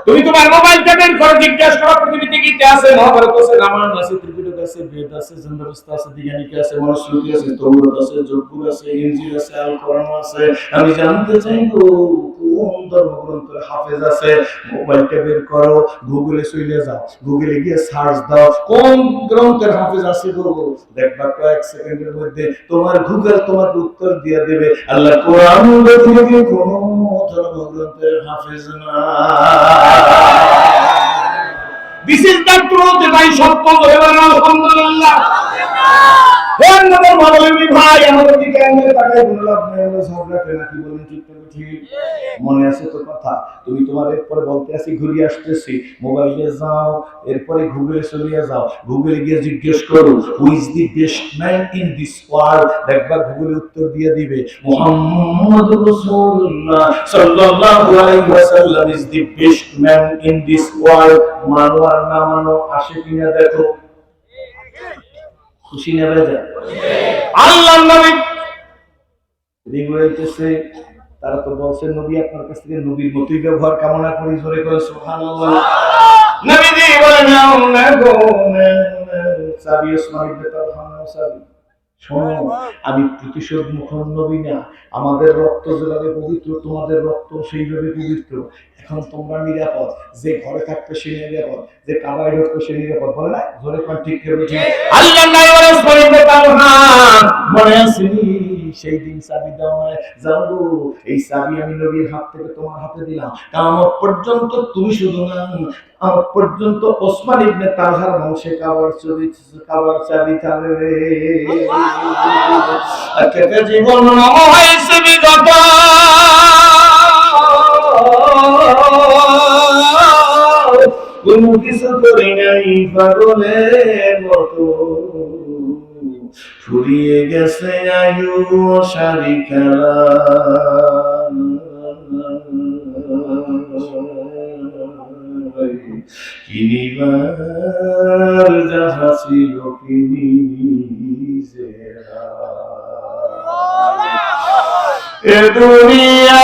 তুমি তোমার মোবাইলটা বের করে জিজ্ঞাসা করো পৃথিবীতে কি কি আছে। মহাভারত আছে, রামায়ণ আছে, ত্রিপিটক আছে, বেদ আছে, জন্দবস্তা আছে, দিগানিকা আছে, মনুস্মৃতি আছে, তৌরাত আছে, জবুর আছে, ইনজিল আছে, আল কোরআন আছে। আমি জানতে চাইবো কোন ধর্মগ্রন্থের হাফেজ আছে। মোবাইলটা বের করো, গুগলে চলে যাও, গুগলে গিয়ে সার্চ দাও কোন গ্রন্থের হাফেজ আছে গো। দেখবা কয়েক সেকেন্ডের মধ্যে তোমার গুগল তোমাকে উত্তর দিয়ে দেবে। আল্লাহ কোরআন ব্যতীত কোন ধর্মগ্রন্থের হাফেজ না। This is the truth, ভাই সত্য বলে বলেন আলহামদুলিল্লাহ। ভাই আমাদের দিকে তাকাই বললাম কি বলেন ঠিক ঠিক মনে আছে তো কথা। তুমি তোমার এরপরে বলতে আসি ঘুরিয়ে আসতেছি, মোবাইলে যাও, এরপরে গুগলে চলে যাও, গুগলে গিয়ে জিজ্ঞেস করো who is the best man in this world. দেখবা গুগলে উত্তর দিয়ে দিবে মুহাম্মদুর রাসূলুল্লাহ সাল্লাল্লাহু আলাইহি ওয়াসাল্লাম is the best man in this world. মানো আর না মানো, আসে কিনা দেখো। খুশি না বেজা? আল্লাহর নবী রিগুলাইতেছে, তারা তো বলছে নবী আপনার কাছ থেকে নবীর মতই ব্যবহার কামনা করি, জোরে করে সুবহানাল্লাহ। নবীজি বলেন না গো সাবি ওসমান ইবনে তালহা সাবি, শোনো আমি প্রতিশোধ মুখন নবী না, আমাদের রক্ত যেভাবে পবিত্র তোমাদের রক্ত সেইভাবে পবিত্র। এখন তোমরা নিরাপদ, যে ঘরে থাকবে সে নিরাপদ, যে কাবায় ঢুকবে সে নিরাপদ। বলে না জোরে কোন ঠিক করে ঠিক আল্লাহ নাই বলে সরিয়ে তালহা মনে আছে সেই দিন চাবি দাও না, যাও গো এই চাবি আমি নবীর হাত থেকে তোমার হাতে দিলাম, কিয়ামত পর্যন্ত তুমি শুধু না কিয়ামত পর্যন্ত ওসমান ইবনে তালহার বংশে কাবার চাবি থাকবে। আজকে জীবন হয়েছে বিগত, কোনো কিছু করি নাই পাগলের মতো, ফুরিয়ে গেছে আয়ু সারি খেলা। কিনিবার যাহা ছিল কিনি এ দুনিয়া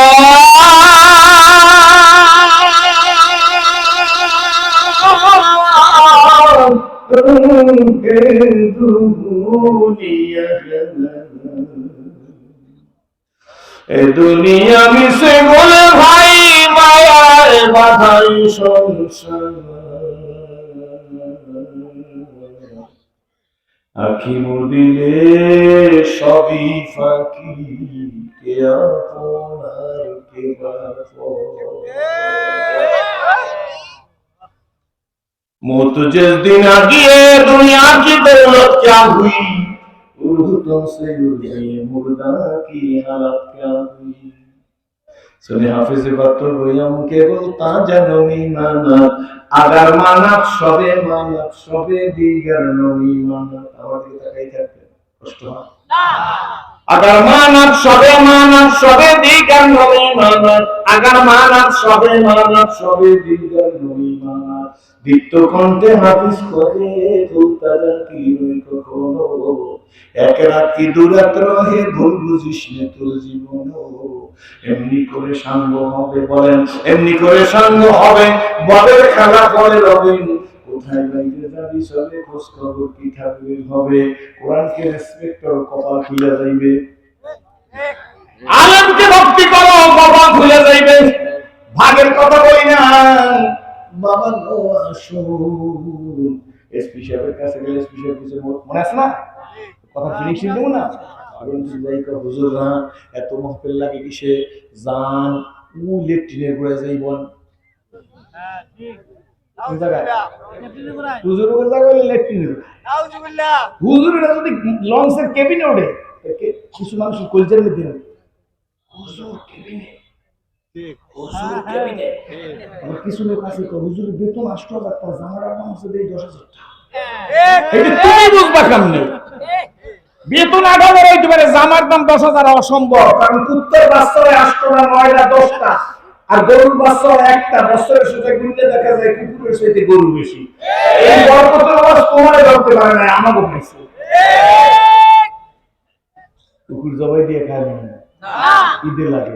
দুনিয়া মিশে বলে ভাই মায়ার বাধাই সংসার, আখি মুদিলে সবই ফাঁকি, কে আপনার কে मौत जिस दिन आ गई दुनिया की दौलत क्या हुई, उर्दों से उड़े मुर्दा की हालत क्या हुई। सुने हाफिज बातों गोयम के बोलता जनमी मानत, अगर मानत सबे दीगर नमी मानत। আমাদের তাকাই থাকবে কষ্ট হয় না। अगर मानत सबे दीगर नमी मानत, अगर मानत सबे दीगर नमी मानत। দীপ্ত কণ্ঠে হাফিজ করে বলতারা কি হই কখনো, এক রাত্রি দুরাত্র হে ভুল বুঝিস নে তোর জীবন। এমনি করে সাঙ্গ হবে বলেন, এমনি করে সাঙ্গ হবে বলের খেলা করে রবেন। কোথায় বাইরে যাবি চলে খোঁজ খবর কি থাকবে হবে, কোরআনকে রেসপেক্ট করো কপাল খুলে যাইবে, আলেমকে ভক্তি করো কপাল খুলে যাইবে। ভাগের কথা বলি না বাবা গো আসুন, এসপি সাহেবের কাছে গেলে এসপি সাহেব কিছু মনে আছে না কথা ফিনিশিং দেবো না। হুজুর না এত মহফিল লাগে কিসে জান ও লেট্রিনের ঘুরে যাই বল হুজুরেরা যদি লঞ্চের কেবিনে ওঠে কিছু মানুষ কলচার মধ্যে হুজুর কেবিনে কিছু লোক আছে হুজুর বেতন 8,000 টাকা, জামার দাম আছে 10,000 টাকা। তুমি বুঝবা কেমনে বেতন 8,000 হইতে পারে, জামার দাম 10,000 অসম্ভব। কারণ কুত্তার বাচ্চারা 8টা 9টা 10টা আর গরুর বাচ্চারা একটা, বছরের সাথে গুনলে দেখা যায় কুকুরের সাথে গরু বেশি। এই বরকতের আওয়াজ তোমারে ধরতে পারে না, আমাকে পাইছে। কুকুর জবাই দিয়ে খায় না, ঈদে লাগে,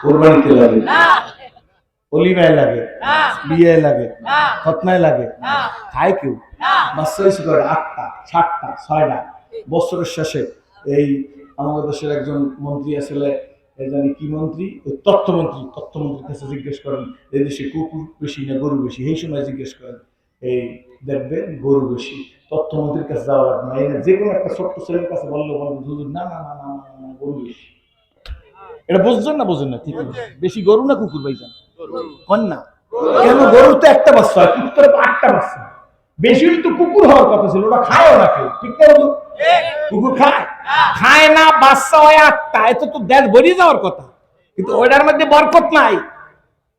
কোরবানিতে লাগে, অলিমায় লাগে, বিয়ে লাগে, খতনায় লাগে, খায় কেউ, বাচ্চা হয়েছে করে 8টা 7টা 6টা। বছরের শেষে এই আমাদের দেশের একজন মন্ত্রী আসলে জানি কি মন্ত্রী, ওই তথ্যমন্ত্রীর কাছে জিজ্ঞেস করেন এই দেশে কুকুর বেশি না গরু বেশি, এই সময় জিজ্ঞেস করেন এই দেখবেন গরু বেশি। তথ্যমন্ত্রীর কাছে যাওয়া লাগবে না, এই যে কোনো একটা ছোট্ট ছেলের কাছে বললো হুজুর না না না না না গরু বেশি। এটা বুঝছেন না বোঝেন না? ঠিক বেশি গরু না কুকুর ভাইজান? কন্যা কেন? গরুর তো একটা বাচ্চা হয়, কুকুরের 8টা বাচ্চা। বেশি তো কুকুর হওয়ার কথা ছিল, ওটা খায়ও না কেউ, ঠিক না? কুকুর খায় খায় না, বাচ্চা হয় 8টা, এত তো দেশ বেরিয়ে যাওয়ার কথা, কিন্তু ওইটার মধ্যে বরকত নাই।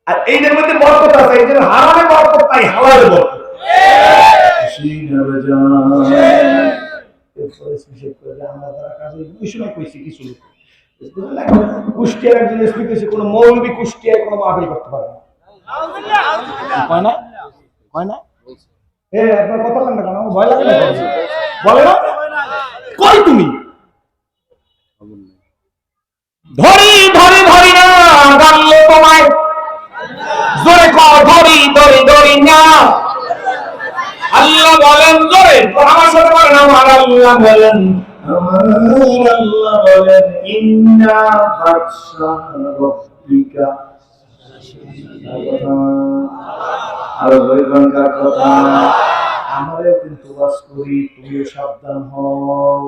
আর এইটার মধ্যে বরকত আছে, এই জন্য হারামে বরকত নাই, হালালে বরকত। কুষ্টিয়ার একজন এসপি কইছে কোন মৌলবী কুষ্টিয়ায় কোনো মাহফিল করতে পারে না। কয় না? কয় না? আপনার কথা বলেন না কেন? ভয় লাগে না? বলে না? কই তুমি? ধরি ধরি ধরি না গাল্লে তোমায়, জোরে কর ধরি ধরি ধরি না। আল্লাহ বলেন জোরে, আমার সাথে বলেন আমার আল্লাহ বলেন, আমার আল্লাহ বলেন ইন্না বাদশা রাব্বিকা। আর ওইখানকার কথা আমারও কিন্তু বাস করি, তুমিও সাবধান হও।